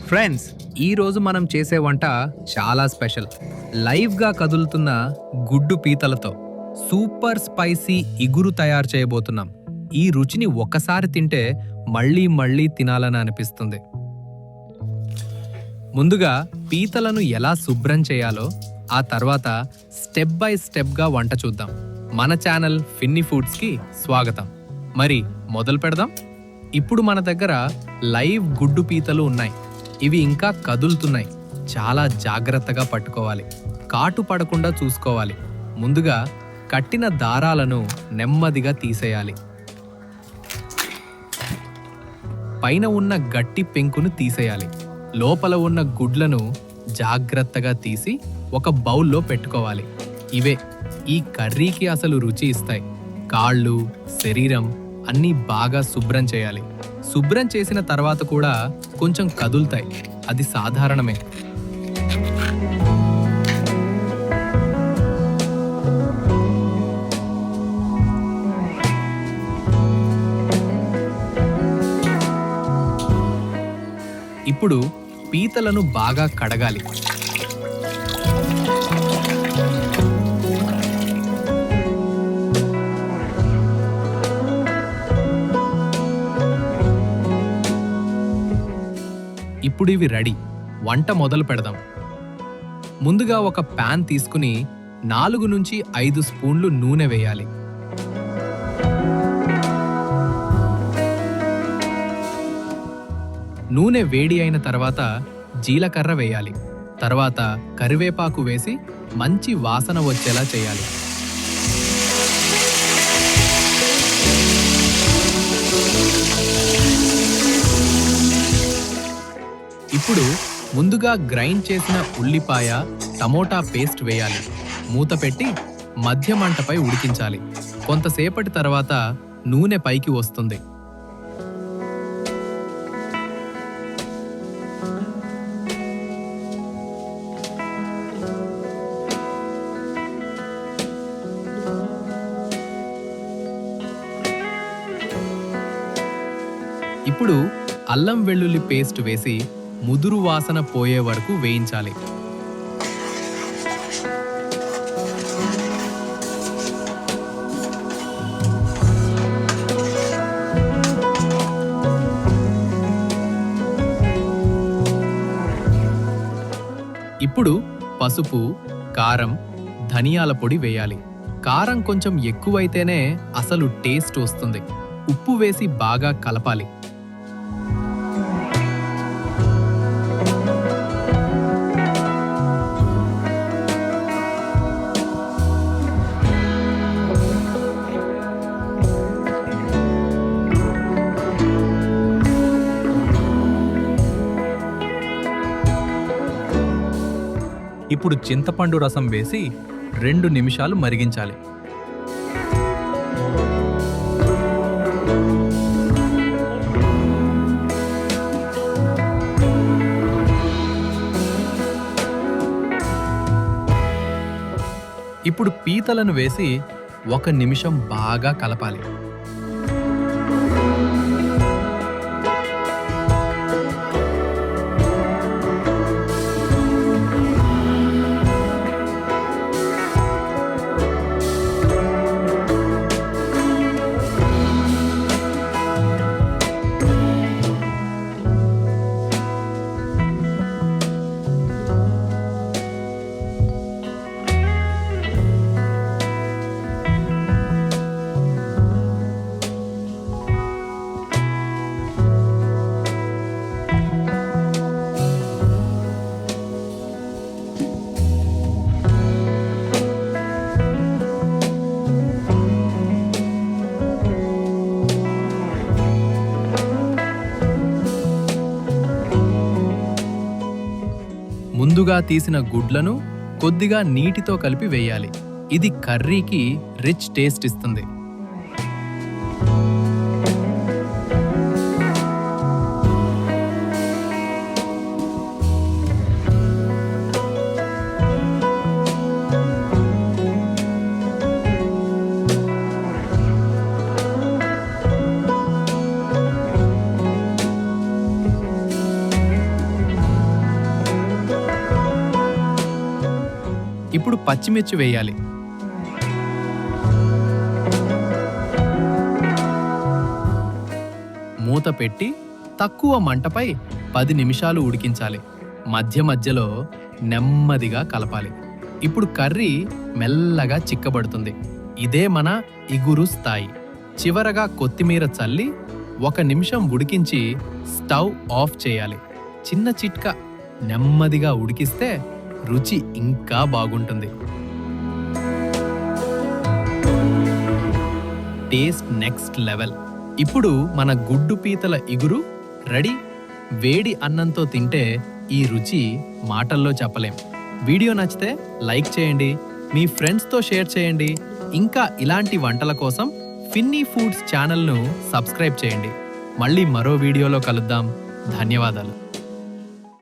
Friends, ఈరోజు మనం చేసే వంట చాలా స్పెషల్. లైవ్గా కదులుతున్న గుడ్డు పీతలతో సూపర్ స్పైసీ ఇగురు తయారు చేయబోతున్నాం. ఈ రుచిని ఒక్కసారి తింటే మళ్ళీ మళ్ళీ తినాలని అనిపిస్తుంది. ముందుగా పీతలను ఎలా శుభ్రం చేయాలో, ఆ తర్వాత స్టెప్ బై స్టెప్గా వంట చూద్దాం. మన ఛానల్ ఫిన్నీ ఫుడ్స్కి స్వాగతం. మరి మొదలు పెడదాం. ఇప్పుడు మన దగ్గర లైవ్ గుడ్డు పీతలు ఉన్నాయి. ఇవి ఇంకా కదులుతున్నాయి. చాలా జాగ్రత్తగా పట్టుకోవాలి, కాటు పడకుండా చూసుకోవాలి. ముందుగా కట్టిన దారాలను నెమ్మదిగా తీసేయాలి. పైన ఉన్న గట్టి పెంకును తీసేయాలి. లోపల ఉన్న గుడ్లను జాగ్రత్తగా తీసి ఒక బౌల్లో పెట్టుకోవాలి. ఇవే ఈ కర్రీకి అసలు రుచి ఇస్తాయి. కాళ్ళు, శరీరం అన్నీ బాగా శుభ్రం చేయాలి. శుభ్రం చేసిన తర్వాత కూడా కొంచెం కదులుతాయి, అది సాధారణమే. ఇప్పుడు పీతలను బాగా కడగాలి. ఇప్పుడు ఇవి రెడీ. వంట మొదలు పెడదాం. ముందుగా ఒక ప్యాన్ తీసుకుని 4 నుంచి 5 స్పూన్లు నూనె వేయాలి. నూనె వేడి అయిన తర్వాత జీలకర్ర వేయాలి. తర్వాత కరివేపాకు వేసి మంచి వాసన వచ్చేలా చేయాలి. ఇప్పుడు ముందుగా గ్రైండ్ చేసిన ఉల్లిపాయ, టమోటా పేస్ట్ వేయాలి. మూత పెట్టి మధ్య మంటపై ఉడికించాలి. కొంతసేపటి తర్వాత నూనె పైకి వస్తుంది. ఇప్పుడు అల్లం వెల్లుల్లి పేస్ట్ వేసి ముదురు వాసన పోయే వరకు వేయించాలి. ఇప్పుడు పసుపు, కారం, ధనియాల పొడి వేయాలి. కారం కొంచెం ఎక్కువైతేనే అసలు టేస్ట్ వస్తుంది. ఉప్పు వేసి బాగా కలపాలి. ఇప్పుడు చింతపండు రసం వేసి 2 నిమిషాలు మరిగించాలి. ఇప్పుడు పీతలను వేసి 1 నిమిషం బాగా కలపాలి. ముందుగా తీసిన గుడ్లను కొద్దిగా నీటితో కలిపి వేయాలి. ఇది కర్రీకి రిచ్ టేస్ట్ ఇస్తుంది. ఇప్పుడు పచ్చిమిర్చి వేయాలి. మూత పెట్టి తక్కువ మంటపై 10 నిమిషాలు ఉడికించాలి. మధ్య మధ్యలో నెమ్మదిగా కలపాలి. ఇప్పుడు కర్రీ మెల్లగా చిక్కబడుతుంది. ఇదే మన ఇగురు స్థాయి. చివరగా కొత్తిమీర చల్లి 1 నిమిషం ఉడికించి స్టవ్ ఆఫ్ చేయాలి. చిన్న చిట్కా, నెమ్మదిగా ఉడికిస్తే రుచి ఇంకా బాగుంటుంది. Taste next level. ఇప్పుడు మన గుడ్డు పీతల ఇగురు రెడీ. వేడి అన్నంతో తింటే ఈ రుచి మాటల్లో చెప్పలేం. వీడియో నచ్చితే లైక్ చేయండి, మీ ఫ్రెండ్స్తో షేర్ చేయండి. ఇంకా ఇలాంటి వంటల కోసం ఫిన్నీ ఫుడ్స్ ఛానల్ను సబ్స్క్రైబ్ చేయండి. మళ్ళీ మరో వీడియోలో కలుద్దాం. ధన్యవాదాలు.